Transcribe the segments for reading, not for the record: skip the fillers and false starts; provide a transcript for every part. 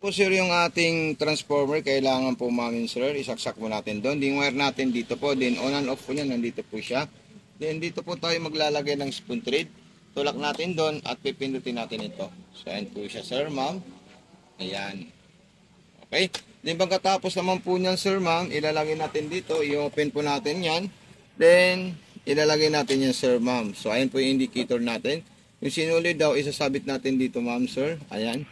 Po sir yung ating transformer, kailangan po mamin sir, isaksak mo natin doon. Yung wire natin dito po, din on and off po niya, nandito po siya. Then dito po tayo maglalagay ng spoon thread. Tulak natin doon at pipindutin natin ito. So ayan po siya sir ma'am. Ayan. Okay. Then pagkatapos naman po niyan sir ma'am, ilalagay natin dito, i-open po natin yan. Then ilalagay natin yan sir ma'am. So ayan po yung indicator natin. Yung sinulid daw, isasabit natin dito ma'am sir. Ayan.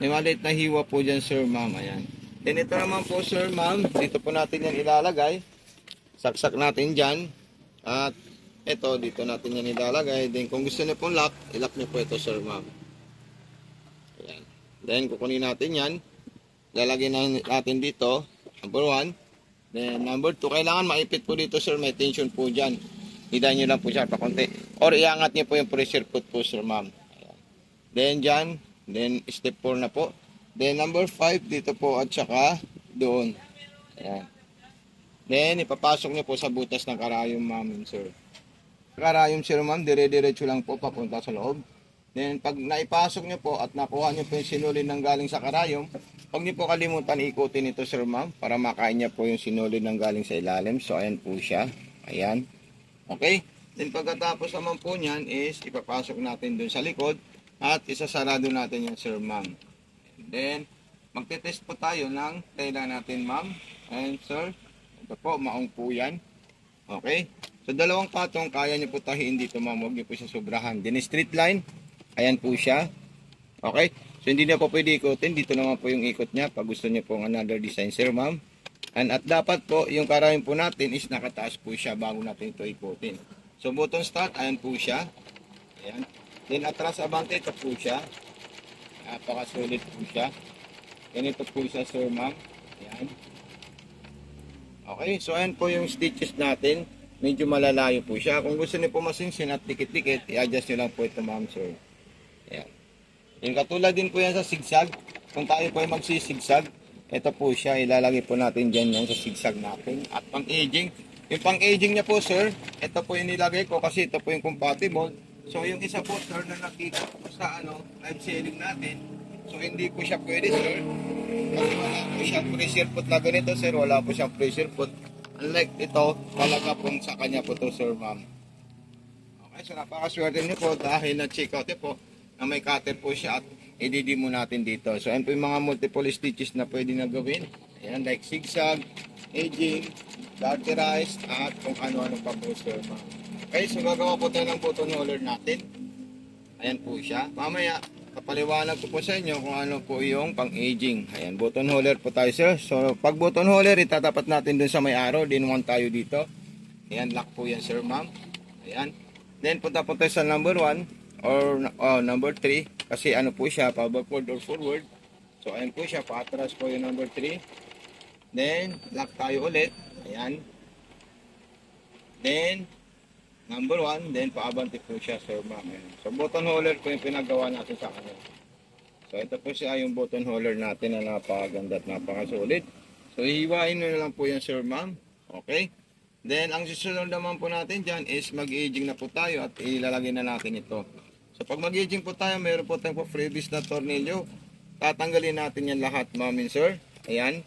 May maliit na hiwa po dyan sir ma'am. Ayan. Then ito naman po sir ma'am, dito po natin yan ilalagay. Saksak natin dyan. At ito, dito natin yan ilalagay. Then kung gusto niyo pong lock, ilock niyo po ito sir ma'am. Ayan. Then kukunin natin yan. Lalagay natin dito. Number 1. Then number 2, kailangan maipit po dito sir. May tension po dyan. Hidahan nyo lang po siya pa konti. Or iangat niyo po yung pressure foot po sir ma'am. Then dyan. Then, step 4 na po. Then, number 5, dito po at saka doon. Ayan. Then, ipapasok nyo po sa butas ng karayom, ma'am, sir. Karayom, sir, ma'am, dire-diretso lang po papunta sa loob. Then, pag naipasok nyo po at nakuha nyo po yung sinulid ng galing sa karayom, huwag nyo po kalimutan ikutin ito, sir, ma'am, para makain niya po yung sinulid ng galing sa ilalim. So, ayan po siya. Ayan. Okay? Then, pagkatapos naman po nyan is ipapasok natin doon sa likod. At isasarado natin yung sir ma'am. Then, magte-test po tayo ng tela natin ma'am. And sir, ito po, maong po yan. Okay? So, dalawang patong, kaya nyo po tahiin dito ma'am. Huwag nyo po siya sobrahan. Then, straight line, ayan po siya. Okay? So, hindi na po pwede ikutin. Dito naman po yung ikot niya pag gusto nyo pong another design sir ma'am. And at dapat po, yung karayom po natin is nakataas po siya bago natin ito ikutin. So, button start, ayan po siya. Ayan. Then atras abante, ito po siya. Napaka-solid po siya. Ganito po siya sir ma'am. Ayan. Okay, so ayan po yung stitches natin. Medyo malalayo po siya. Kung gusto niyo po masinsin at dikit-dikit, i-adjust niyo lang po ito ma'am sir. Ayan. Yung katulad din po yan sa zigzag. Kung tayo po ay magsisigsag, ito po siya. Ilalagay po natin dyan yung sa zigzag natin. At pang-aging. Yung pang-aging niya po sir, ito po yung nilagay ko kasi ito po yung compatible. So yung isa po sir na nakita po sa live selling natin, so hindi po siya pwede sir, kasi wala po siyang pressure foot na ganito sir, wala po siyang pressure foot. Unlike ito, talaga po sa kanya po to sir ma'am. Okay, so napakaswerte niyo po dahil na-check out po na may cutter po siya at i-demo natin dito. So ayan po yung mga multiple stitches na pwede na gawin. Ayan, like zigzag, edging, garterized, at kung ano-ano pa po sir ma'am. Okay, so gagawa po tayo ng button holder natin. Ayan po siya. Mamaya, kapaliwanag ko po sa inyo kung ano po yung pang-aging. Ayan, button holder po tayo sir. So, pag button holder, itatapat natin dun sa may arrow. Din one tayo dito. Ayan, lock po yan sir ma'am. Ayan. Then, punta po tayo sa number 1 or number 3. Kasi ano po siya, pa backward or forward. So, ayan po siya, pa-atras po yung number 3. Then, lock tayo ulit. Ayan. Then, number 1, then paabante po siya sir ma'am. So button holder po yung pinagawa natin sa kanya. So ito po siya yung button holder natin na napakaganda at napakasolid. So hihiwain na lang po yan sir ma'am. Okay. Then ang susunod naman po natin dyan is mag-aging na po tayo at ilalagay na natin ito. So pag mag-aging po tayo, meron po tayong freebies na tornilyo. Tatanggalin natin yan lahat ma'am and sir. Ayan.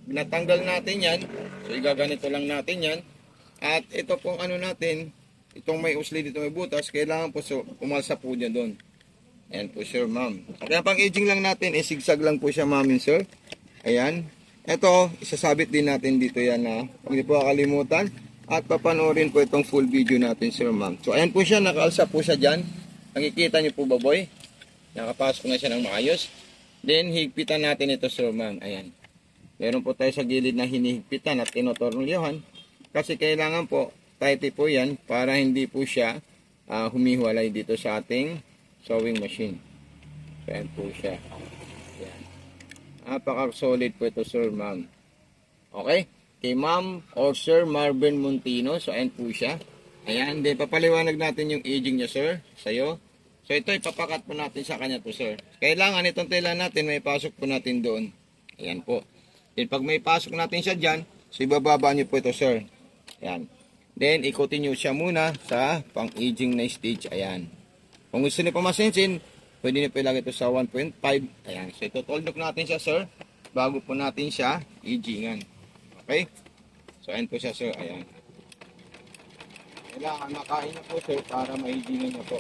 Natanggal natin yan. So igaganito lang natin yan. At ito pong ano natin, itong may usli dito may butas, kailangan po so, umalsa po dyan doon. Ayan po sir ma'am. Kaya pang aging lang natin, zigzag lang po siya ma'am sir. Ayan. Ito, isasabit din natin dito yan na huwag niyo po kakalimutan. At papanoorin po itong full video natin sir ma'am. So ayan po siya, nakaalsa po siya dyan. Nakikita niyo po ba boy? Nakapasok na siya ng maayos. Then higpitan natin ito sir ma'am. Ayan. Meron po tayo sa gilid na hinihigpitan at tinotornilyohan. Kasi kailangan po, tighty po yan para hindi po siya humiwalay dito sa ating sewing machine. So, ayan po siya. Ayan. Napaka-solid po ito, sir, ma'am. Okay? Kay ma'am or sir Marvin Montino. So, ayan po siya. Ayan. Then, papaliwanag natin yung aging niya, sir, sa'yo. So, ito, ipapakat po natin sa kanya po, sir. Kailangan itong tela natin, may pasok po natin doon. Ayan po. Then, pag may pasok natin siya dyan, so, ibababa niyo po ito, sir. Ayan. Then, ikutin nyo siya muna sa pang-aging na stage. Ayan. Kung gusto nyo pa masinsin, Pwede nyo po ilagay ito sa 1.5. Ayan. So, ito toldok natin siya, sir. Bago po natin siya i-jingan. Okay? So, ayan po siya, sir. Ayan. Kailangan makain na po, sir, para ma-jingan nyo po.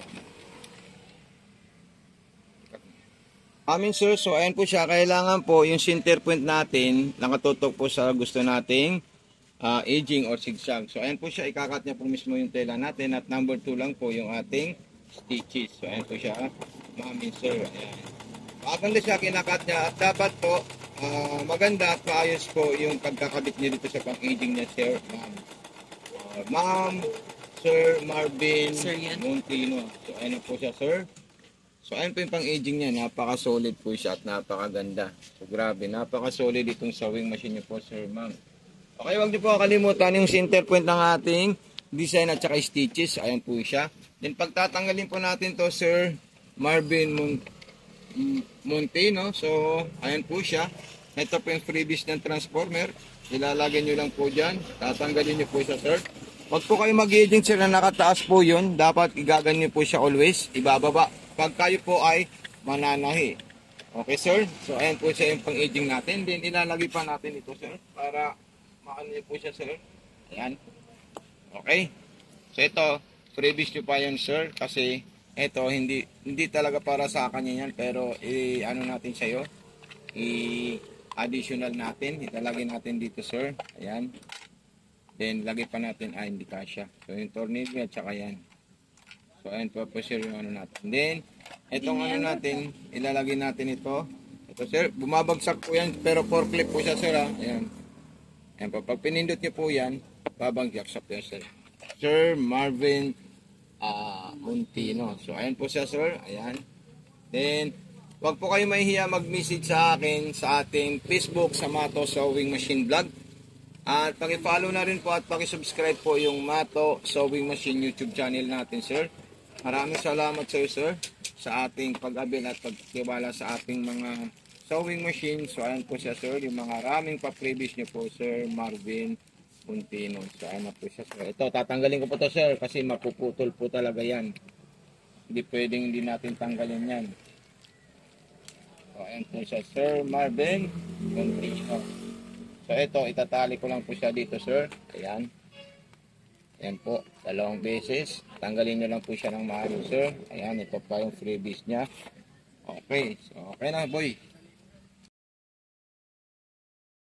Sir, so ayan po siya. Kailangan po yung center point natin nakatutok po sa gusto nating aging or zigzag. So ayan po siya. Ikakat niya po mismo yung tela natin. At number 2 lang po yung ating stitches. So ayan po siya. Sir. Ayan. Maganda siya. Kinakat niya. At dapat po maganda at maayos po yung pagkakabit niya dito sa pang-aging niya, sir. Ma'am, Sir Marvin Montino. So ayan po siya, sir. So, ayun po yung pang-aging niya. Napaka-solid po siya at napakaganda. So, grabe. Napaka-solid itong sewing machine niyo po, sir, ma'am. Okay, huwag niyo po kakalimutan yung center point ng ating design at saka stitches. Ayun po siya. Then, pagtatanggalin po natin to, Sir Marvin Montino. So, ayun po siya. Ito po yung freebies ng transformer. Ilalagay niyo lang po dyan. Tatanggalin niyo po siya, sir. Huwag po kayo mag-aging, sir, na nakataas po yun. Dapat igagan niyo po siya always. Ibababa. Pag kayo po ay mananahi. Okay, sir? So, ayan po siya yung pang-aging natin. Then, ilalagay pa natin ito, sir. Para maano niyo po siya, sir. Ayan. Okay. So, ito, freebies nyo pa yun, sir. Kasi, ito, hindi talaga para sa kanya yan. Pero, ano natin sa'yo? I-additional natin. Italagay natin dito, sir. Ayan. Then, lagay pa natin, hindi kasya. So, yung tornilyo at saka yan. So, ayan po sir yung ano natin. Then, itong ano natin, ilalagay natin ito. Ito, sir, bumabagsak po yan, pero forklift po siya, sir, ha. Ayan. Ayan po, pag pinindot niyo po yan, babagsak po yan, sir. Sir Marvin Montino. So, ayan po siya, sir. Ayan. Then, wag po kayo mahihiya mag-message sa akin sa ating Facebook sa Mato Sewing Machine Vlog. At paki-follow na rin po at paki-subscribe po yung Mato Sewing Machine YouTube channel natin, sir. Maraming salamat sa iyo, sir, sa ating pag-abil at pagtiwala sa ating mga sewing machine. So, ayan po siya, sir. Yung mga raming pa-previous niyo po, Sir Marvin Montino. So, ayan na po siya, sir. Ito, tatanggalin ko po to, sir, kasi mapuputol po talaga yan. Hindi pwedeng hindi natin tanggalin yan. So, ayan po siya, Sir Marvin Montino. So, ito, itatali ko lang po siya dito, sir. Ayan. Ayan po, 2 beses. Tanggalin nyo lang po siya ng maayos, sir. Ayan, ito pa yung freebies niya. Okay, so okay na, boy.